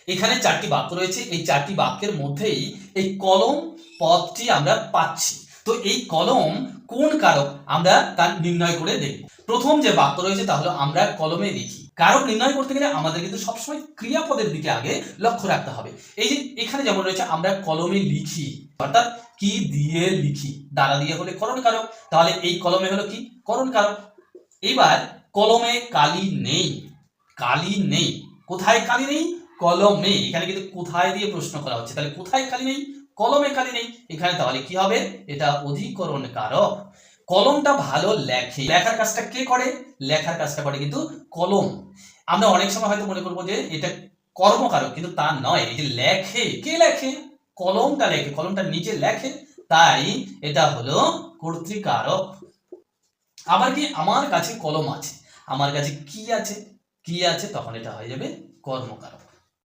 এখানে চারটি বাক্য রয়েছে, এই চারটি বাক্যের মধ্যেই এই কলম পদটি আমরা পাচ্ছি। তো এই কলম কোন কারক আমরা তা নির্ণয় করে দেখব। প্রথম যে বাক্য রয়েছে তা হলো আমরা কলমে লিখি। কারক নির্ণয় করতে গেলে আমাদের কিন্তু সবসময় ক্রিয়াপদের দিকে আগে লক্ষ্য রাখতে হবে। এই যে এখানে যেমন রয়েছে আমরা কলমে লিখি, অর্থাৎ কি দিয়ে লিখি, দ্বারা দিয়ে হলে করণ কারক, তাহলে এই কলমে হলো কি করণ কারক। এবার কলমে কালি নেই, কালি নেই, কোথায় কালি নেই? কলমে। এখানে কিন্তু কোথায় দিয়ে প্রশ্ন করা হচ্ছে, তাহলে কোথায় কালি নেই? কলমে কালি নেই। এখানে তাহলে কি হবে? এটা অধিকরণ কারক। কলমটা ভালো লেখে, লেখার কাজটা কে করে? লেখার কাজটা করে কিন্তু কলম। আমরা অনেক সময় হয়তো মনে করবো যে এটা কর্মকারক, কিন্তু তা নয়। এই যে লেখে, কে লেখে? কলমটা লেখে, কলমটা নিজে লেখে, তাই এটা হলো কর্তৃকারক। আবার কি আমার কাছে কলম আছে, আমার কাছে কি আছে, কি আছে, তখন এটা হয়ে যাবে কর্মকারক।